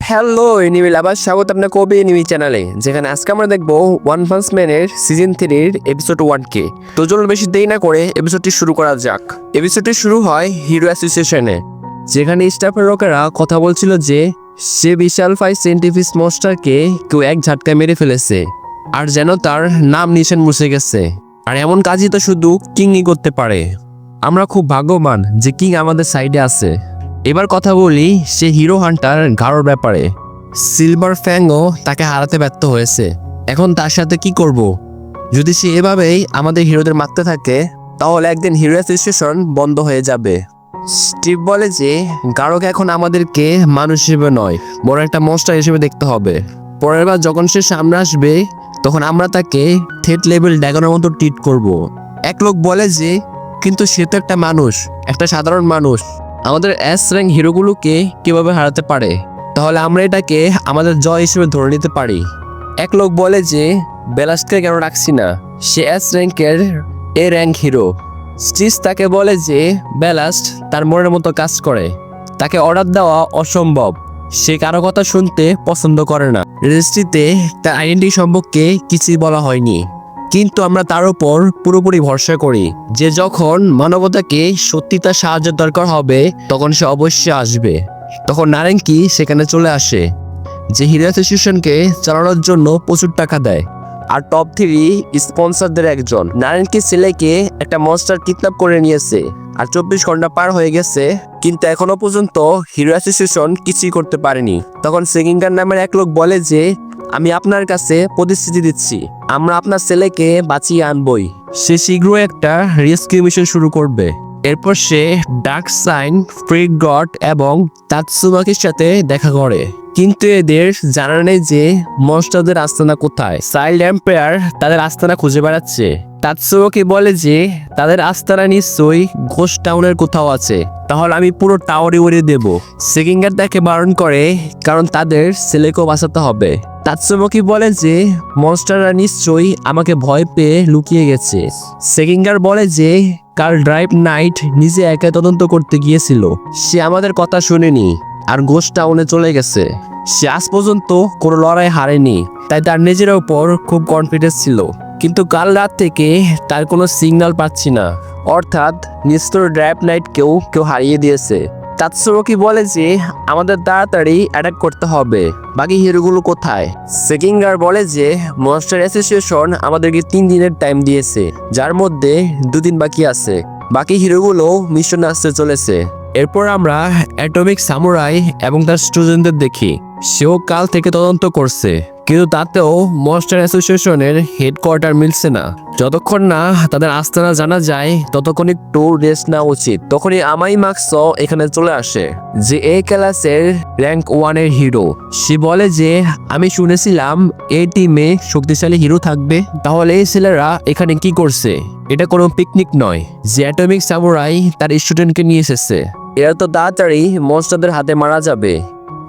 Hello enemy লাভার, স্বাগত আপনার কবি এনিমি চ্যানেলে, যেখানে আজকে আমরা দেখবো ওয়ান পাঞ্চ ম্যানের সিজন 3-র এপিসোড 1 কে। তো চলুন বেশি দেরি না করে এপিসোডটি শুরু করা যাক। এপিসোডটি শুরু হয় হিরো অ্যাসোসিয়েশনে, যেখানে স্টাফের লোকেরা কথা বলছিল যে সে বিশাল ফাই সায়েন্টিফিক মনস্টারকে কেউ এক ঝাটকায় মেরে ফেলেছে, আর যেন তার নাম নিশান মুছে গেছে। আর এমন কাজই তো শুধু কিংই করতে পারে। আমরা খুব ভাগ্যবান যে কিং আমাদের সাইডে আছে। এবার কথা বলি সে হিরো হান্টার গারোর ব্যাপারে। সিলভার ফ্যাংও তাকে হারাতে ব্যর্থ হয়েছে। এখন তার সাথে কি করব? যদি সে এভাবেই আমাদের হিরোদের মারতে থাকে তাহলে একদিন হিরো অ্যাসোসিয়েশন বন্ধ হয়ে যাবে। স্টিভ বলে যে গারোকে এখন আমাদেরকে মানুষ হিসেবে নয়, বড় একটা মনস্টার হিসেবে দেখতে হবে। পরের বার যখন সে সামনে আসবে তখন আমরা তাকে থ্রেট লেভেল ড্রাগনের মতো ট্রিট করব। এক লোক বলে যে কিন্তু সে তো একটা মানুষ, একটা সাধারণ মানুষ, আমাদের এস র্যাঙ্ক হিরোগুলোকে কিভাবে হারাতে পারে? তাহলে আমরা এটাকে আমাদের জয় হিসেবে ধরে নিতে পারি। এক লোক বলে যে বেলাস্টকে কেন রাখছি না, সে এস র্যাঙ্কের এ র্যাঙ্ক হিরো। স্টিচ তাকে বলে যে বেলাস্ট তার মনের মতো কাজ করে, তাকে অর্ডার দেওয়া অসম্ভব, সে কারো কথা শুনতে পছন্দ করে না। রেজিস্ট্রিতে তার আইডেন্টিটি সম্পর্কে কিছুই বলা হয়নি, কিন্তু আমরা তার উপর পুরোপুরি ভরসা করি যে যখন মানবতাকে সত্যি তার সাহায্যের দরকার হবে তখন সে অবশ্যই আসবে। তখন নারেঙ্কি সেখানে চলে আসে, যে হিরো অ্যাসোসিয়েশনকে চালানোর জন্য প্রচুর টাকা দেয় আর টপ 3 স্পন্সরদের একজন। নারেঙ্কি ছেলেকে একটা মনস্টার কিডন্যাপ করে নিয়েছে আর 24 ঘন্টা পার হয়ে গেছে, কিন্তু এখনো পর্যন্ত হিরো অ্যাসোসিয়েশন কিছুই করতে পারেনি। তখন সেগিঙ্গার নামের এক লোক বলে যে আমি আপনার কাছে প্রতিশ্রুতি দিচ্ছি, আমরা আপনার ছেলেকে বাঁচিয়ে আনবই। সে শীঘ্রই একটা রেস্কিউ মিশন শুরু করবে। এরপর সে ডার্ক সাইন, ফ্রিক গড এবং তাতসুমাকির সাথে দেখা করে, কিন্তু এদের জানা নেই যে মনস্টারদের আস্তানা কোথায়। চাইল্ড এম্পায়ার তাদের আস্তানা খুঁজে বেড়াচ্ছে। তাতসুমাকি বলে যে তাদের আস্তানা নিশ্চয়ই ঘোস্ট টাউনের কোথাও আছে, তাহলে আমি পুরো টাওয়ারই উড়িয়ে দেব। সেগিঙ্গার তাকে বারণ করে, কারণ তাদের ছেলেকেও বাঁচাতে হবে। তাতসুমাকি বলে যে মনস্টাররা নিশ্চয়ই আমাকে ভয় পেয়ে লুকিয়ে গেছে। সেগিঙ্গার বলে যে কাল ড্রাইভ নাইট নিজে একা তদন্ত করতে গিয়েছিল, সে আমাদের কথা শুনেনি আর ঘোস্ট টাউনে চলে গেছে। সে আজ পর্যন্ত কোনো লড়াই হারেনি, তাই তার নিজের ওপর খুব কনফিডেন্স ছিল, কিন্তু কাল রাত থেকে তার কোনো সিগন্যাল পাচ্ছি না, অর্থাৎ নিশ্চয় ড্রাইভ নাইটকেও কেউ হারিয়ে দিয়েছে। তাতসুমাকি বলে যে আমাদের তাড়াতাড়ি অ্যাটাক করতে হবে, বাকি হিরোগুলো কোথায়? সেগিঙ্গার বলে যে মনস্টার অ্যাসোসিয়েশন আমাদেরকে 3 দিনের টাইম দিয়েছে, যার মধ্যে 2 দিন বাকি আছে। বাকি হিরোগুলো মিশনে আসতে চলেছে। এরপর আমরা অ্যাটমিক সামুরাই এবং তার স্টুডেন্টদের দেখি, সেও কাল থেকে তদন্ত করছে, কিন্তু তাতেও মনস্টার অ্যাসোসিয়েশনের হেডকোয়ার্টার মিলছে না। যতক্ষণ না তাদের আস্তানা জানা যায় ততক্ষণ একটু রেস্ট নেওয়া উচিত। তখনই আমাই মার্কস এখানে চলে আসে, যে এই ক্লাসের র্যাঙ্ক 1 এর হিরো। সে বলে যে আমি শুনেছিলাম এই টিমে শক্তিশালী হিরো থাকবে, তাহলে এই ছেলেরা এখানে কি করছে? এটা কোনো পিকনিক নয় যে অ্যাটমিক সামুরাই তার স্টুডেন্টকে নিয়ে এসেছে। এরা তো তাড়াতাড়ি মনস্টারদের হাতে মারা যাবে,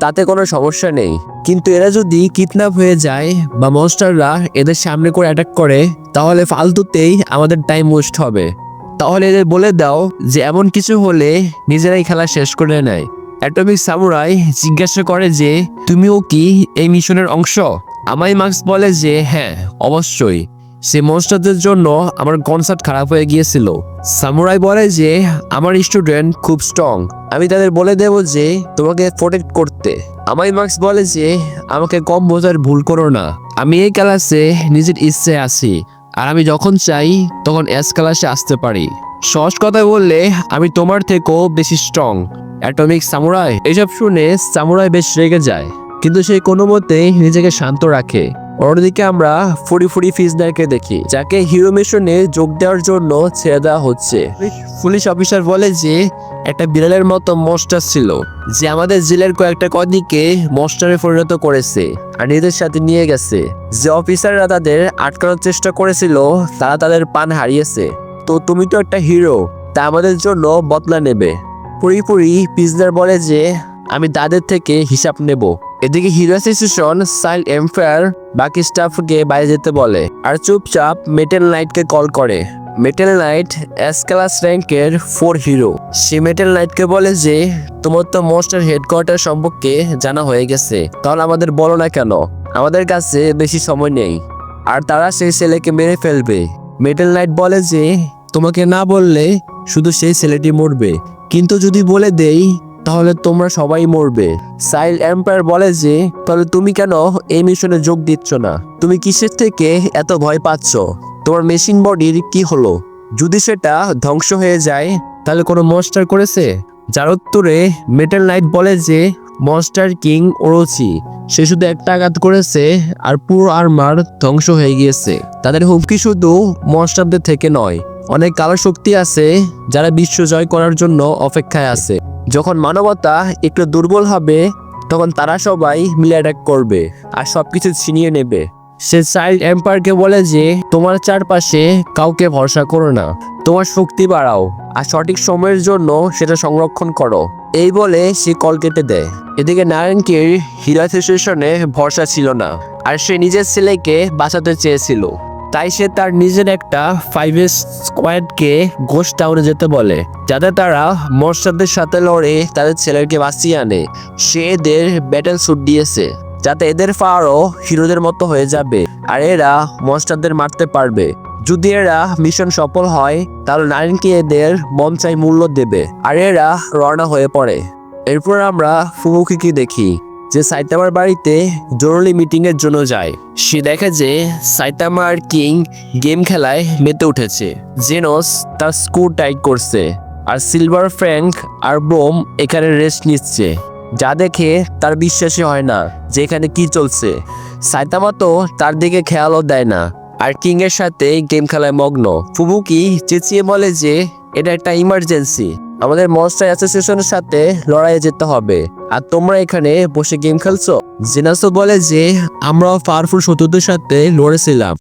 তাতে কোনো সমস্যা নেই, কিন্তু এরা যদি কিডন্যাপ হয়ে যায় বা মনস্টাররা এদের সামনে করে অ্যাটাক করে তাহলে ফালতুতেই আমাদের টাইম ওয়েস্ট হবে। তাহলে এদের বলে দাও যে এমন কিছু হলে নিজেরাই খেলা শেষ করে নেয়। অ্যাটমিক সামুরাই জিজ্ঞাসা করে যে তুমিও কি এই মিশনের অংশ? আমাই মার্কস বলে যে হ্যাঁ, অবশ্যই, সে মনস্টারদের জন্য আমার কনসার্ট খারাপ হয়ে গিয়েছিল। সামুরাই বলে যে আমার স্টুডেন্ট খুব স্ট্রং, আমি তাদের বলে দেব যে তোমাকে প্রোটেক্ট করতে। আমাই মার্কস বলে যে আমাকে কম বোঝার ভুল করো না, আমি এই ক্লাসে নিজের ইচ্ছে আছি, আর আমি যখন চাই তখন এস ক্লাসে আসতে পারি। সহজ কথা বললে আমি তোমার থেকেও বেশি স্ট্রং, অ্যাটমিক সামুরাই। এসব শুনে সামুরাই বেশ রেগে যায়, কিন্তু সে কোনো মতেই নিজেকে শান্ত রাখে। অন্যদিকে আমরা ফুরি ফিজনারকে দেখি, যাকে হিরো মিশনে যোগ দেওয়ার জন্য ছেড়ে দেওয়া হচ্ছে। পুলিশ অফিসার বলে যে একটা বিড়ালের মতো মনস্টার ছিল, যে আমাদের জেলের কয়েকটা কয়েদিকে মনস্টারে পরিণত করেছে আর নিজের সাথে নিয়ে গেছে। যে অফিসাররা তাদের আটকানোর চেষ্টা করেছিল তারা তাদের পান হারিয়েছে। তো তুমি তো একটা হিরো, তা আমাদের জন্য বদলা নেবে। পুরি পিজনার বলে যে আমি তাদের থেকে হিসাব নেব। এদিকে হিরো অ্যাসোসিয়েশন চাইল্ড এম্পায়ার বাকি স্টাফকে বাইরে যেতে বলে আর চুপচাপ মেটেল নাইটকে কল করে। মেটাল নাইট এস ক্লাস র্যাঙ্কের 4 হিরো। সে মেটাল নাইটকে বলে যে তোমার তো মনস্টার হেডকোয়ার্টার সম্পর্কে জানা হয়ে গেছে, তাহলে আমাদের বলো না কেন, আমাদের কাছে বেশি সময় নেই আর তারা সেই ছেলেকে মেরে ফেলবে। মেটাল নাইট বলে যে তোমাকে না বললে শুধু সেই ছেলেটি মরবে, কিন্তু যদি বলে দেই তাহলে তোমরা সবাই মরবে। সাইল এম্পায়ার বলে যে তাহলে তুমি কেন এই মিশনে যোগ দিচ্ছ না, তুমি কিসের থেকে এত ভয় পাচ্ছ, তোমার মেশিন বডির কি হলো, যদি সেটা ধ্বংস হয়ে যায় তাহলে কোনো মনস্টার করেছে? যার উত্তরে মেটাল নাইট বলে যে মনস্টার কিং ওরোচি, সে শুধু একটা আঘাত করেছে আর পুরো আর্মার ধ্বংস হয়ে গিয়েছে। তাদের হুমকি শুধু মনস্টারদের থেকে নয়, অনেক কালো শক্তি আছে যারা বিশ্ব জয় করার জন্য অপেক্ষায় আছে। যখন মানবতা একটু দুর্বল হবে তখন তারা সবাই মিলে অ্যাটাক করবে আর সবকিছু ছিনিয়ে নেবে। সে চাইল্ড এম্পায়ারকে বলে যে তোমার চারপাশে কাউকে ভরসা করো না, তোমার শক্তি বাড়াও আর সঠিক সময়ের জন্য সেটা সংরক্ষণ করো। এই বলে সে কল কেটে দেয়। এদিকে নারায়ণকের হিরো অ্যাসোসিয়েশনে ভরসা ছিল না আর সে নিজের ছেলেকে বাঁচাতে চেয়েছিল, তাই সে তার নিজের একটা 5 স্কোয়াডকে ঘোস্ট টাউনে যেতে বলে যাতে তারা মনস্টারদের সাথে লড়ে তাদের ছেলেকে বাঁচিয়ে আনে। সে এদের ব্যাটেল স্যুট দিয়েছে যাতে এদের পাওয়ারও হিরোদের মতো হয়ে যাবে আর এরা মনস্টারদের মারতে পারবে। যদি এরা মিশন সফল হয় তাহলে নারায়ণকে এদের মন চাই মূল্য দেবে আর এরা রওনা হয়ে পড়ে। এরপর আমরা ফুমুকিকে দেখি যে সাইতামার বাড়িতে জরুরি মিটিং এর জন্য যায়। সে দেখে যে সাইতামার কিং গেম খেলায় মেতে উঠেছে। জেনোস তার স্ক্রু টাইট করছে আর সিলভার ফ্র্যাঙ্ক আর ব্রোম এখানে রেস্ট নিচ্ছে, যা দেখে তার বিশ্বাসই হয় না যে এখানে কি চলছে। সাইতামা তো তার দিকে খেয়ালও দেয় না আর কিং এর সাথে গেম খেলায় মগ্ন। ফুবুকি চেঁচিয়ে বলে যে এটা একটা ইমার্জেন্সি, আমাদের মনস্টার অ্যাসোসিয়েশনের সাথে লড়াইয়ে যেতে হবে আর তোমরা এখানে বসে গেম খেলছো। জেনাসও বলে যে আমরাও পাওয়ারফুল শত্রুদের সাথে লড়েছিলাম